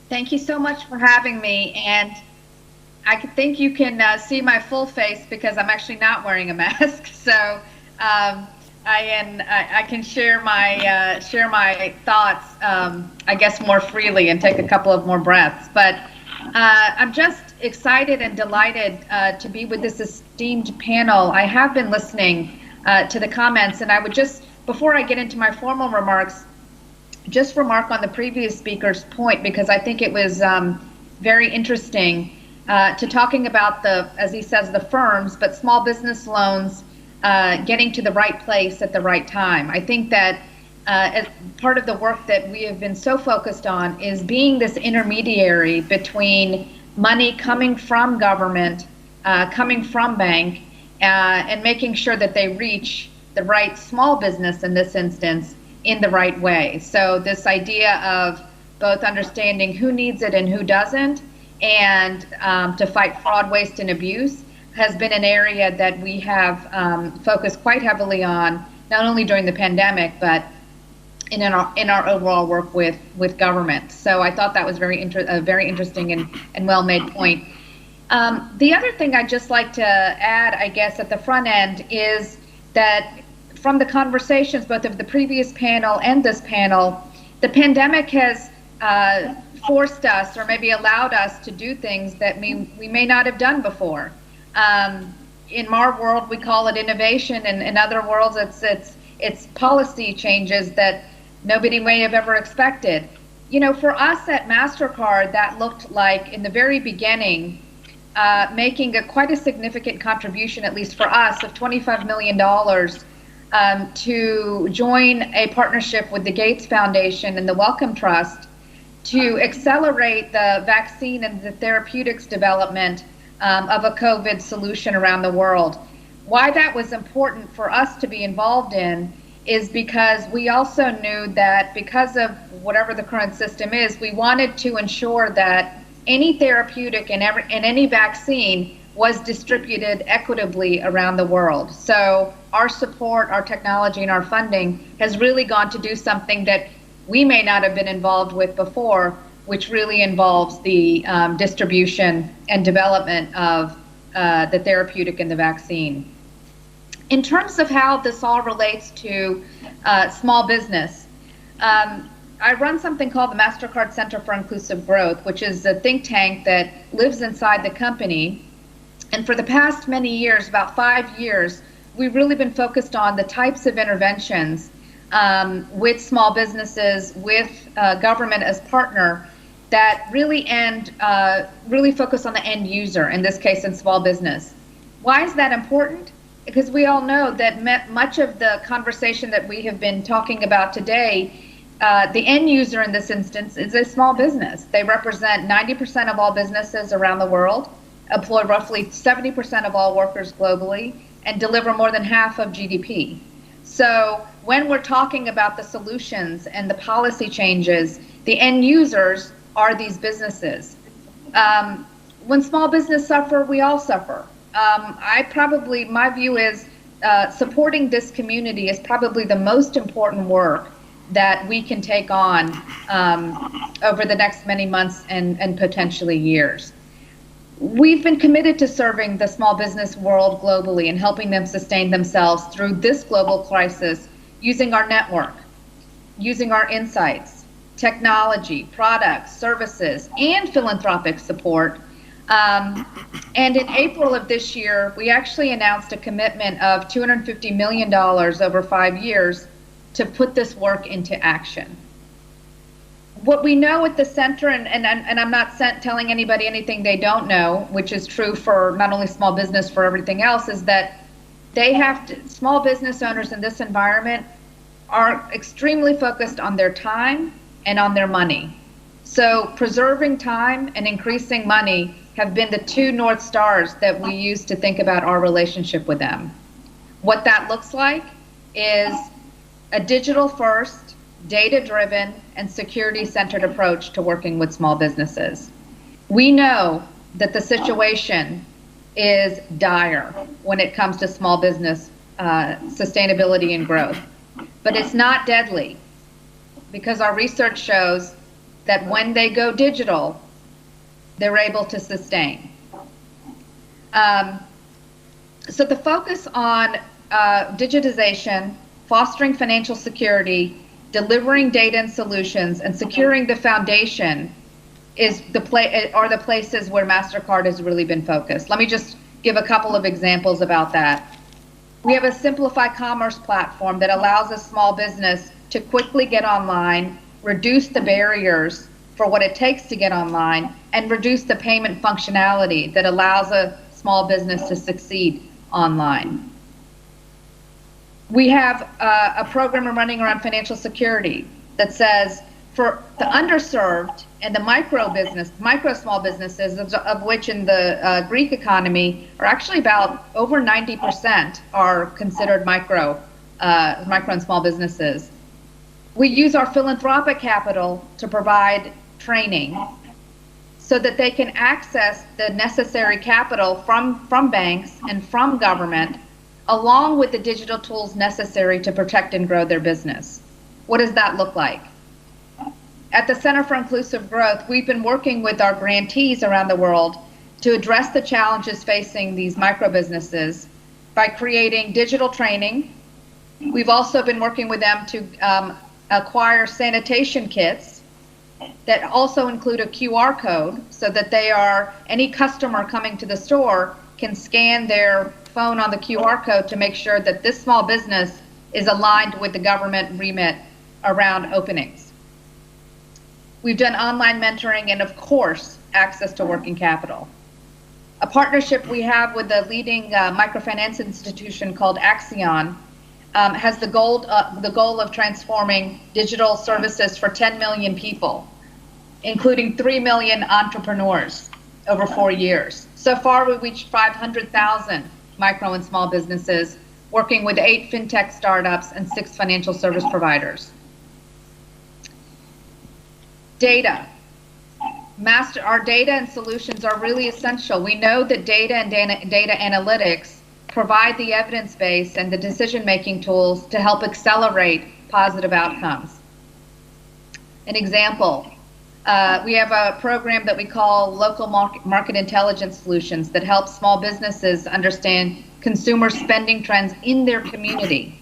Thank you so much for having me. And think you can see my full face because I'm actually not wearing a mask. So I can share my thoughts, I guess, more freely and take a couple of more breaths. But I'm just excited and delighted to be with this esteemed panel. I have been listening to the comments, and I would just, before I get into my formal remarks, just remark on the previous speaker's point, because I think it was very interesting to talking about the, as he says, the firms, but small business loans getting to the right place at the right time. I think that as part of the work that we have been so focused on is being this intermediary between money coming from government, coming from bank, and making sure that they reach the right small business in this instance in the right way. So this idea of both understanding who needs it and who doesn't, and to fight fraud, waste, and abuse has been an area that we have focused quite heavily on, not only during the pandemic, but in our overall work with government. So I thought that was a very interesting and well-made point. The other thing I'd just like to add, I guess, at the front end is that from the conversations, both of the previous panel and this panel, the pandemic has forced us, or maybe allowed us, to do things that we may not have done before. In our world, we call it innovation, and in other worlds, it's policy changes that nobody may have ever expected. You know, for us at Mastercard, that looked like, in the very beginning, making quite a significant contribution, at least for us, of $25 million to join a partnership with the Gates Foundation and the Wellcome Trust to accelerate the vaccine and the therapeutics development of a COVID solution around the world. Why that was important for us to be involved in is because we also knew that because of whatever the current system is, we wanted to ensure that any therapeutic and any vaccine was distributed equitably around the world. So our support, our technology, and our funding has really gone to do something that we may not have been involved with before, which really involves the distribution and development of the therapeutic and the vaccine. In terms of how this all relates to small business, I run something called the Mastercard Center for Inclusive Growth, which is a think tank that lives inside the company. And for the past many years, about 5 years, we've really been focused on the types of interventions with small businesses, with government as partner, that really focus on the end user, in this case in small business. Why is that important? Because we all know that much of the conversation that we have been talking about today, the end user in this instance is a small business. They represent 90% of all businesses around the world, employ roughly 70% of all workers globally, and deliver more than half of GDP. So when we're talking about the solutions and the policy changes, the end users are these businesses. When small business suffer, we all suffer. My view is supporting this community is probably the most important work that we can take on over the next many months and potentially years. We've been committed to serving the small business world globally and helping them sustain themselves through this global crisis using our network, using our insights, technology, products, services, and philanthropic support. And in April of this year, we actually announced a commitment of $250 million over 5 years to put this work into action. What we know at the center, and I'm not telling anybody anything they don't know, which is true for not only small business, for everything else, is that small business owners in this environment are extremely focused on their time and on their money. So preserving time and increasing money have been the two North Stars that we use to think about our relationship with them. What that looks like is a digital first, data-driven, and security-centered approach to working with small businesses. We know that the situation is dire when it comes to small business sustainability and growth, but it's not deadly, because our research shows that when they go digital, they're able to sustain. So the focus on digitization, fostering financial security, delivering data and solutions, and securing the foundation are the places where Mastercard has really been focused. Let me just give a couple of examples about that. We have a simplified commerce platform that allows a small business to quickly get online, reduce the barriers for what it takes to get online, and reduce the payment functionality that allows a small business to succeed online. We have a program we're running around financial security that says for the underserved and the micro small businesses, of which in the Greek economy are actually about over 90% are considered micro and small businesses. We use our philanthropic capital to provide training so that they can access the necessary capital from banks and from government, along with the digital tools necessary to protect and grow their business. What does that look like? At the Center for Inclusive Growth, we've been working with our grantees around the world to address the challenges facing these micro businesses by creating digital training. We've also been working with them to acquire sanitation kits that also include a QR code so that any customer coming to the store can scan their phone on the QR code to make sure that this small business is aligned with the government remit around openings. We've done online mentoring and, of course, access to working capital. A partnership we have with a leading microfinance institution called Axion has the goal of transforming digital services for 10 million people, including 3 million entrepreneurs over 4 years. So far, we've reached 500,000 micro and small businesses, working with 8 fintech startups and 6 financial service providers. Data. Our data and solutions are really essential. We know that data and data analytics provide the evidence base and the decision-making tools to help accelerate positive outcomes. An example, we have a program that we call Local Market Intelligence Solutions that helps small businesses understand consumer spending trends in their community,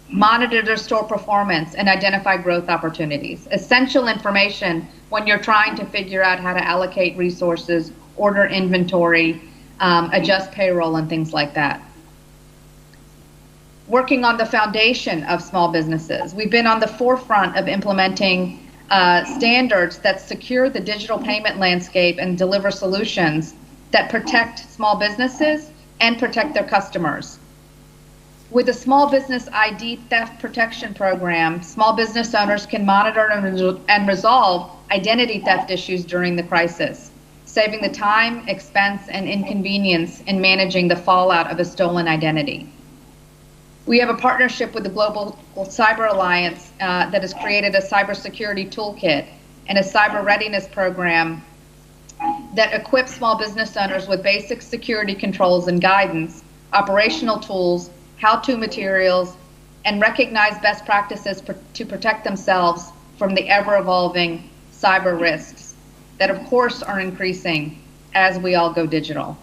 monitor their store performance, and identify growth opportunities. Essential information when you're trying to figure out how to allocate resources, order inventory, adjust payroll, and things like that. Working on the foundation of small businesses. We've been on the forefront of implementing standards that secure the digital payment landscape and deliver solutions that protect small businesses and protect their customers. With the Small Business ID Theft Protection Program, small business owners can monitor and resolve identity theft issues during the crisis, saving the time, expense, and inconvenience in managing the fallout of a stolen identity. We have a partnership with the Global Cyber Alliance that has created a cybersecurity toolkit and a cyber readiness program that equips small business owners with basic security controls and guidance, operational tools, how-to materials, and recognize best practices to protect themselves from the ever-evolving cyber risks that, of course, are increasing as we all go digital.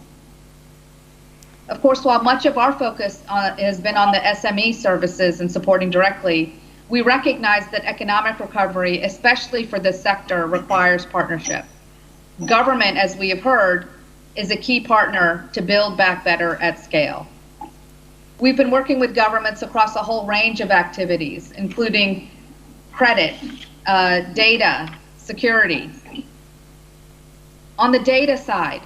Of course, while much of our focus has been on the SME services and supporting directly, we recognize that economic recovery, especially for this sector, requires partnership. Government, as we have heard, is a key partner to build back better at scale. We've been working with governments across a whole range of activities, including credit, data, security. On the data side,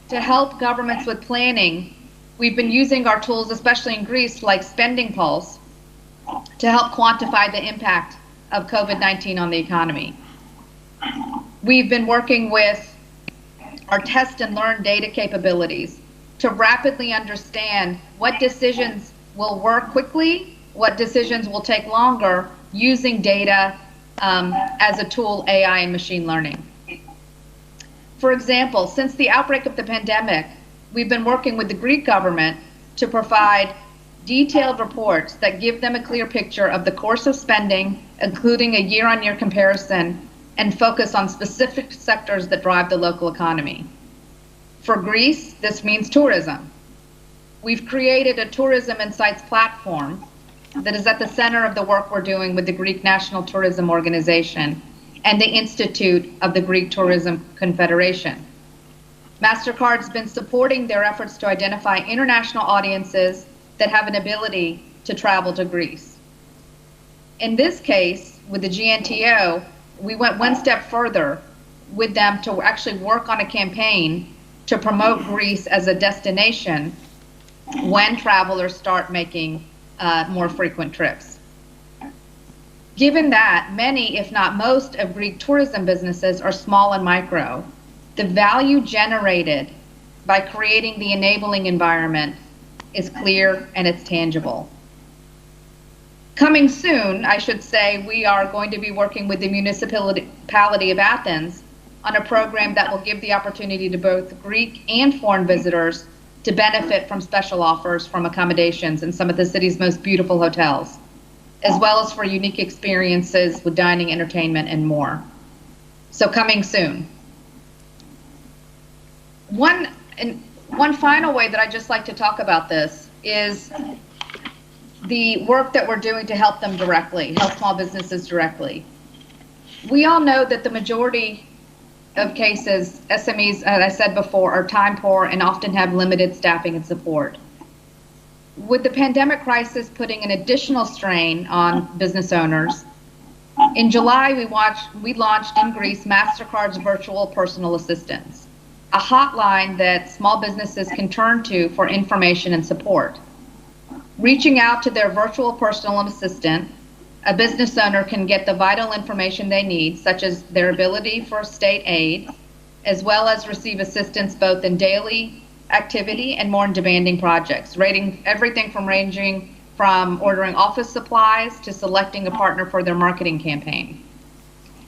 to help governments with planning, we've been using our tools, especially in Greece, like Spending Pulse, to help quantify the impact of COVID-19 on the economy. We've been working with our test and learn data capabilities to rapidly understand what decisions will work quickly, what decisions will take longer, using data as a tool, AI and machine learning. For example, since the outbreak of the pandemic, we've been working with the Greek government to provide detailed reports that give them a clear picture of the course of spending, including a year-on-year comparison and focus on specific sectors that drive the local economy. For Greece, this means tourism. We've created a tourism insights platform that is at the center of the work we're doing with the Greek National Tourism Organization and the Institute of the Greek Tourism Confederation. Mastercard's been supporting their efforts to identify international audiences that have an ability to travel to Greece. In this case, with the GNTO, we went one step further with them to actually work on a campaign to promote Greece as a destination when travelers start making more frequent trips. Given that many, if not most, of Greek tourism businesses are small and micro, the value generated by creating the enabling environment is clear and it's tangible. Coming soon, I should say, we are going to be working with the municipality of Athens on a program that will give the opportunity to both Greek and foreign visitors to benefit from special offers from accommodations in some of the city's most beautiful hotels, as well as for unique experiences with dining, entertainment, and more. So coming soon. One final way that I'd just like to talk about this is the work that we're doing to help them directly, help small businesses directly. We all know that the majority of cases, SMEs, as I said before, are time poor and often have limited staffing and support. With the pandemic crisis putting an additional strain on business owners, in July we launched in Greece Mastercard's virtual personal assistants, a hotline that small businesses can turn to for information and support. Reaching out to their virtual personal assistant, a business owner can get the vital information they need, such as their ability for state aid, as well as receive assistance both in daily activity and more demanding projects, ranging from ordering office supplies to selecting a partner for their marketing campaign.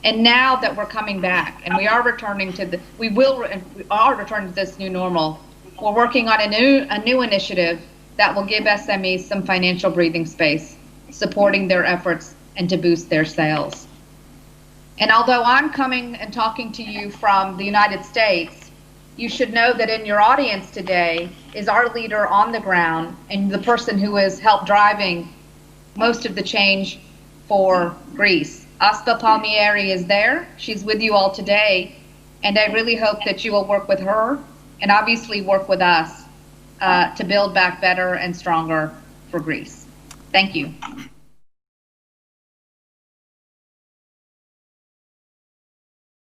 And now that we're coming back and we are returning to this new normal, we're working on a new initiative that will give SMEs some financial breathing space, supporting their efforts and to boost their sales. And although I'm coming and talking to you from the United States, you should know that in your audience today is our leader on the ground and the person who has helped driving most of the change for Greece. Aspa Palmieri is there. She's with you all today. And I really hope that you will work with her and obviously work with us to build back better and stronger for Greece. Thank you.